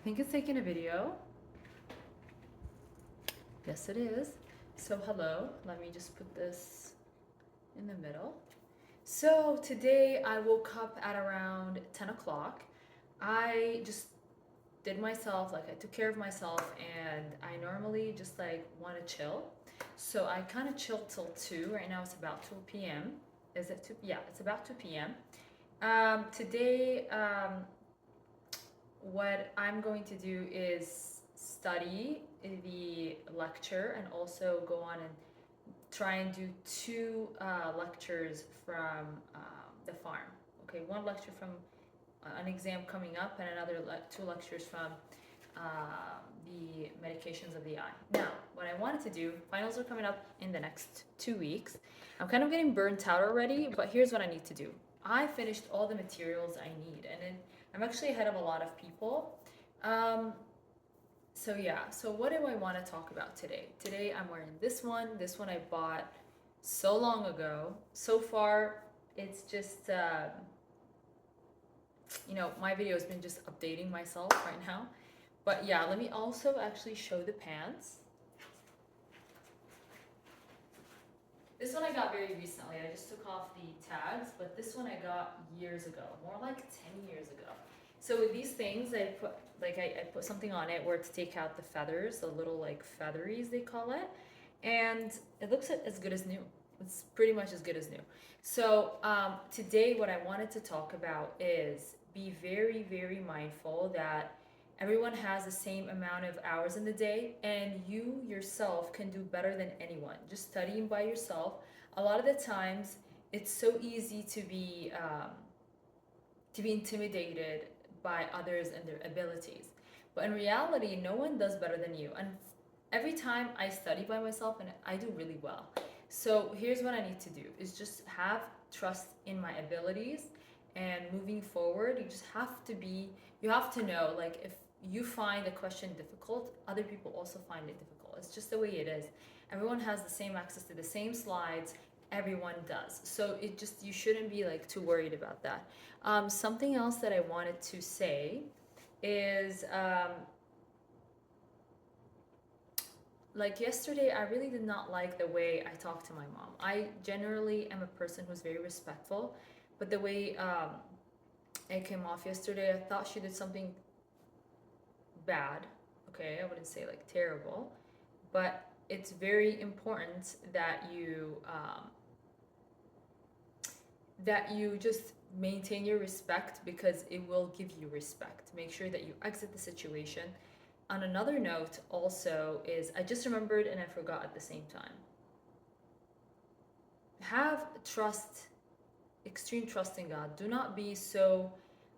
think it's taking a video. Yes, it is. So, hello. Let me just put this in the middle. So, today I woke up at around 10 o'clock. I just did myself, like, I took care of myself, and I normally just like want to chill. So, I kind of chilled till 2. Right now, it's about 2 p.m. Is it 2? Yeah, it's about 2 p.m. Today, what I'm going to do is study the lecture and also go on and try and do two lectures from the farm. Okay, one lecture from an exam coming up and another two lectures from the medications of the eye. Now, what I wanted to do, finals are coming up in the next 2 weeks. I'm kind of getting burnt out already, but here's what I need to do. I finished all the materials I need, and I'm actually ahead of a lot of people. Um, so yeah, so what do I want to talk about today? Today I'm wearing this one. This one I bought so long ago. So far, it's just my video has been just updating myself right now. But yeah, let me also actually show the pants. This one I got very recently. I just took off the tags, but this one I got years ago, more like 10 years ago. So with these things, I put something on it where to take out the feathers, the little like featheries they call it, and it looks as good as new. It's pretty much as good as new. So today, what I wanted to talk about is be very, very mindful that everyone has the same amount of hours in the day, and you yourself can do better than anyone. Just studying by yourself, a lot of the times, it's so easy to be intimidated by others and their abilities. But in reality, no one does better than you. And every time I study by myself, and I do really well. So here's what I need to do is just have trust in my abilities, and moving forward, you have to know, like, if you find a question difficult, other people also find it difficult. It's just the way it is. Everyone has the same access to the same slides. Everyone does. So you shouldn't be like too worried about that. Something else that I wanted to say is like yesterday, I really did not like the way I talked to my mom. I generally am a person who's very respectful, but the way it came off yesterday, I thought she did something bad. Okay, I wouldn't say like terrible, but it's very important that you just maintain your respect, because it will give you respect. Make sure that you exit the situation. On another note, also, is I just remembered and I forgot at the same time. Have trust, extreme trust in God. Do not be so.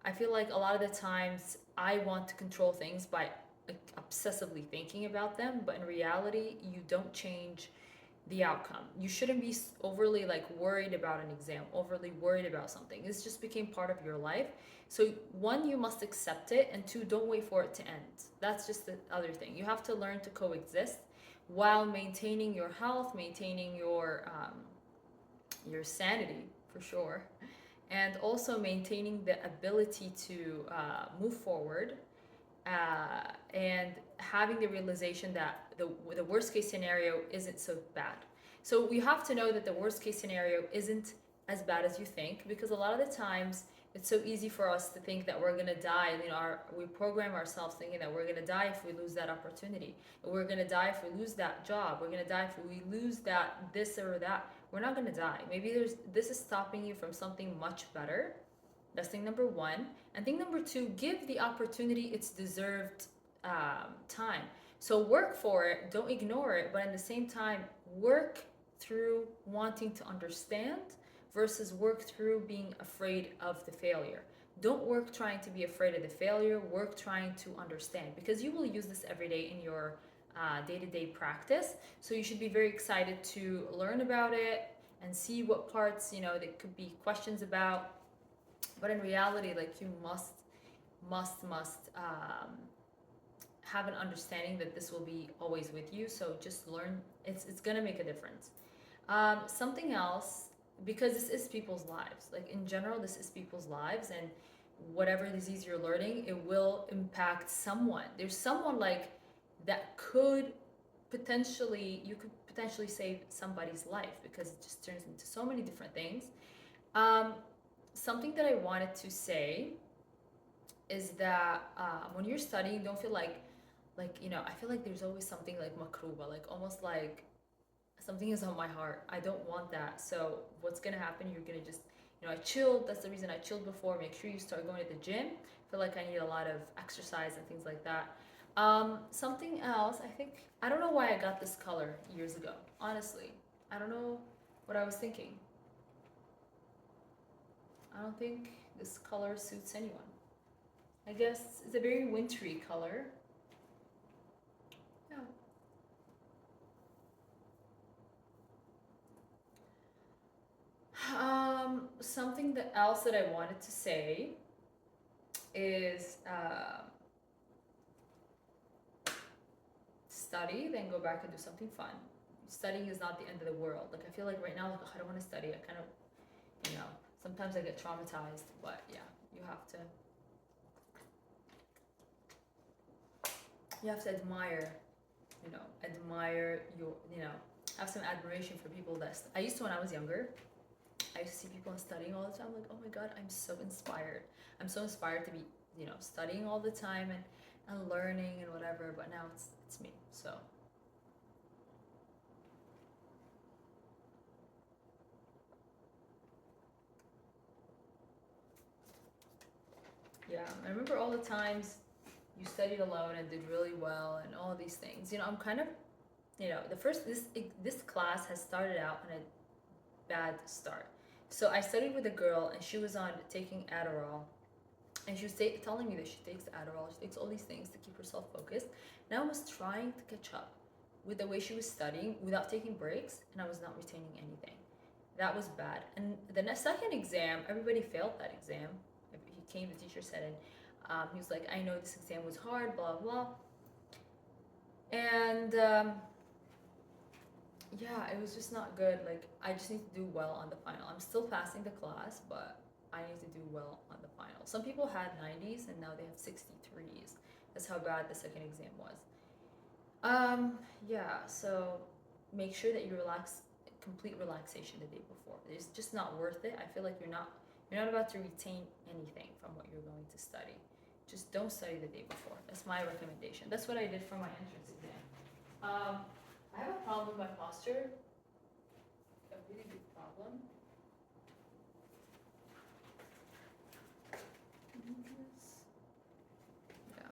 I feel like a lot of the times I want to control things by like, obsessively thinking about them, but in reality, you don't change the outcome. You shouldn't be overly like worried about an exam, overly worried about something. This just became part of your life. So one, you must accept it, and two, don't wait for it to end. That's just the other thing. You have to learn to coexist while maintaining your health, maintaining your sanity for sure, and also maintaining the ability to move forward, and having the realization that the worst case scenario isn't so bad. So we have to know that the worst case scenario isn't as bad as you think, because a lot of the times it's so easy for us to think that we're going to die. We program ourselves thinking that we're going to die if we lose that opportunity. We're going to die if we lose that job. We're going to die if we lose that this or that. We're not going to die. Maybe this is stopping you from something much better. That's thing number one. And thing number two, give the opportunity its deserved time. So work for it, don't ignore it, but at the same time, work through wanting to understand versus work through being afraid of the failure. Don't work trying to be afraid of the failure, work trying to understand, because you will use this every day in your day-to-day practice. So you should be very excited to learn about it and see what parts, there could be questions about. But in reality, like, you must have an understanding that this will be always with you. So just learn. It's gonna make a difference. Something else, because this is people's lives. Like, in general, this is people's lives, and whatever disease you're learning, it will impact someone. There's someone like that could potentially, you could potentially save somebody's life because it just turns into so many different things. Um, Something that I wanted to say is that when you're studying, don't feel like I feel like there's always something like makruba, like almost like something is on my heart. I don't want that. So what's gonna happen? You're gonna just, I chilled. That's the reason I chilled before. Make sure you start going to the gym. I feel like I need a lot of exercise and things like that. Something else, I think, I don't know why I got this color years ago. Honestly, I don't know what I was thinking. I don't think this color suits anyone. I guess it's a very wintry color. Yeah. Something that else that I wanted to say is study, then go back and do something fun. Studying is not the end of the world. Like I feel like right now, like I don't want to study. I kind of, sometimes I get traumatized. But yeah, you have to admire, admire your, have some admiration for people that I used to when I was younger. I used to see people studying all the time. Like, oh my god, I'm so inspired. I'm so inspired to be, studying all the time and learning and whatever. But now it's me. So yeah, I remember all the times you studied alone and did really well and all these things. I'm kind of, the first this class has started out on a bad start. So I studied with a girl and she was on taking Adderall, and she was telling me that she takes Adderall, she takes all these things to keep herself focused. And I was trying to catch up with the way she was studying without taking breaks, and I was not retaining anything. That was bad. And the second exam, everybody failed that exam. He came, the teacher said, and he was like, I know this exam was hard, blah, blah. And yeah, it was just not good. Like, I just need to do well on the final. I'm still passing the class, but I need to do well on the final. Some people had 90s and now they have 63s. That's how bad the second exam was. Yeah, so make sure that you relax, complete relaxation the day before. It's just not worth it. I feel like you're not about to retain anything from what you're going to study. Just don't study the day before. That's my recommendation. That's what I did for my entrance exam. I have a problem with my posture, a really big problem.